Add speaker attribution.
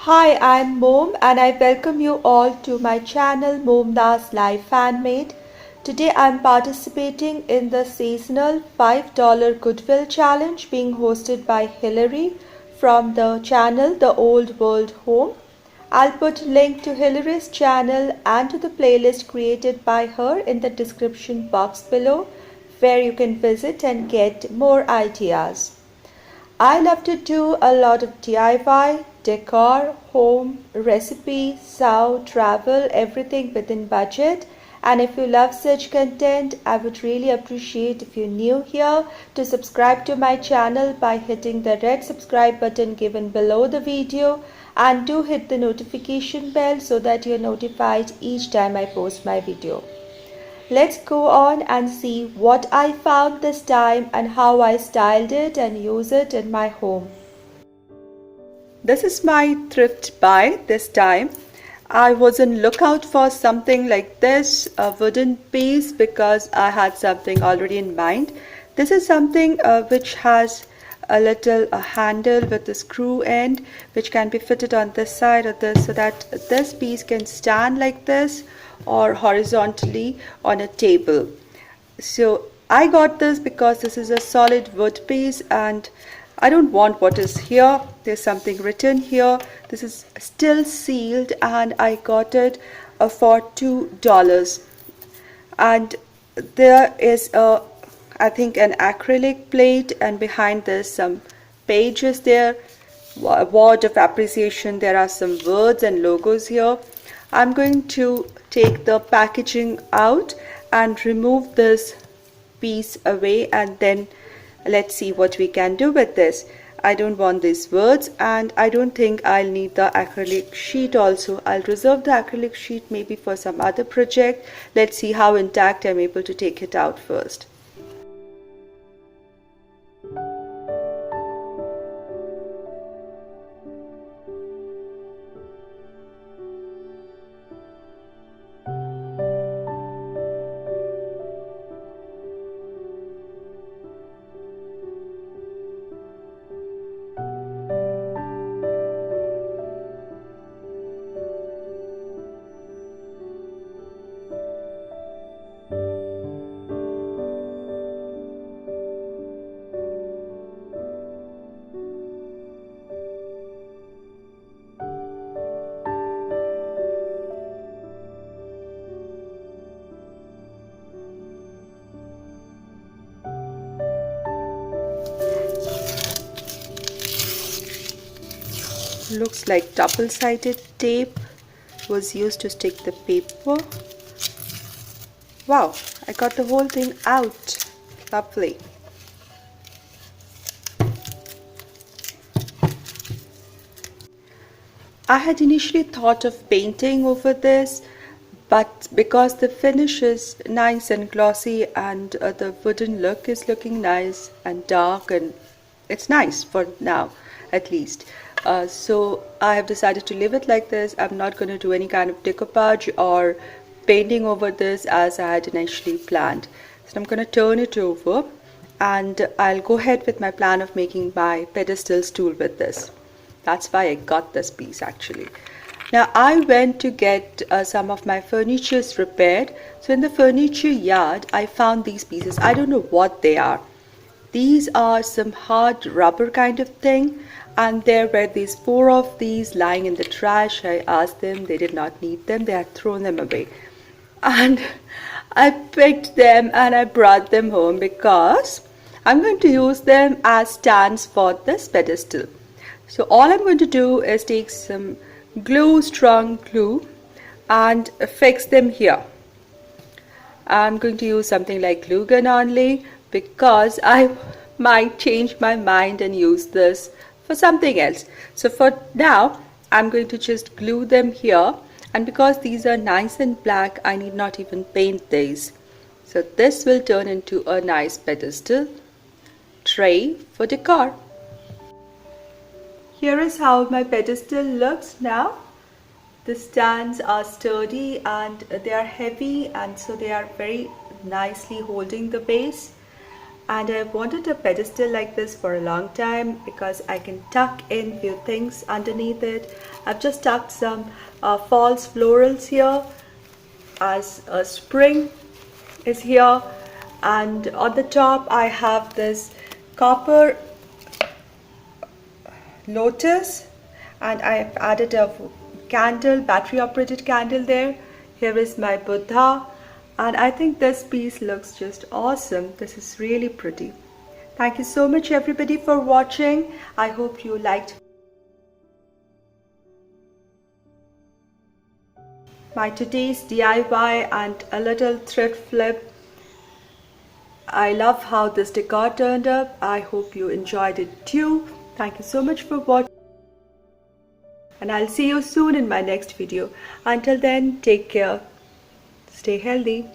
Speaker 1: Hi, I'm Mom and I welcome you all to my channel MomDas Live Fanmade. Today I'm participating in the seasonal $5 Goodwill challenge being hosted by Hillary from the channel The Old World Home. I'll put a link to Hillary's channel and to the playlist created by her in the description box below, where you can visit and get more ideas. I love to do a lot of DIY, decor, home, recipe, sew, travel, everything within budget. And if you love such content, I would really appreciate if you're new here to subscribe to my channel by hitting the red subscribe button given below the video, and do hit the notification bell so that you're notified each time I post my video. Let's go on and see what I found this time and how I styled it and use it in my home. This is my thrift buy this time. I was on lookout for something like this, a wooden piece, because I had something already in mind. This is something which has a little handle with a screw end which can be fitted on this side or this, so that this piece can stand like this or horizontally on a table. So I got this because this is a solid wood piece and I don't want what is here. There's something written here. This is still sealed and I got it for $2. And there is I think an acrylic plate, and behind this some pages there, a word of appreciation. There are some words and logos here. I'm going to take the packaging out and remove this piece away, and then let's see what we can do with this. I don't want these words, and I don't think I'll need the acrylic sheet also. I'll reserve the acrylic sheet maybe for some other project. Let's see how intact I'm able to take it out first. Looks like double-sided tape was used to stick the paper. Wow, I got the whole thing out. Lovely. I had initially thought of painting over this, but because the finish is nice and glossy and the wooden look is looking nice and dark, and it's nice for now at least. So I have decided to leave it like this. I'm not going to do any kind of decoupage or painting over this as I had initially planned. So I'm going to turn it over and I'll go ahead with my plan of making my pedestal stool with this. That's why I got this piece actually. Now I went to get some of my furniture repaired. So in the furniture yard I found these pieces. I don't know what they are. These are some hard rubber kind of thing, and there were these 4 of these lying in the trash. I asked them, they did not need them, they had thrown them away. And I picked them and I brought them home because I'm going to use them as stands for this pedestal. So all I'm going to do is take some strong glue and fix them here. I'm going to use something like glue gun only, because I might change my mind and use this for something else. So for now I'm going to just glue them here, and because these are nice and black I need not even paint these. So this will turn into a nice pedestal tray for decor. Here is how my pedestal looks now. The stands are sturdy and they are heavy, and so they are very nicely holding the base. and I've wanted a pedestal like this for a long time because I can tuck in few things underneath it. I've just tucked some false florals here as a spring is here, and on the top I have this copper lotus, and I've added a candle, battery operated candle there. Here is my Buddha, and I think this piece looks just awesome. This is really pretty. Thank you so much everybody for watching. I hope you liked my today's DIY and a little thrift flip. I love how this decor turned up. I hope you enjoyed it too. Thank you so much for watching, and I'll see you soon in my next video. Until then, take care. Stay healthy.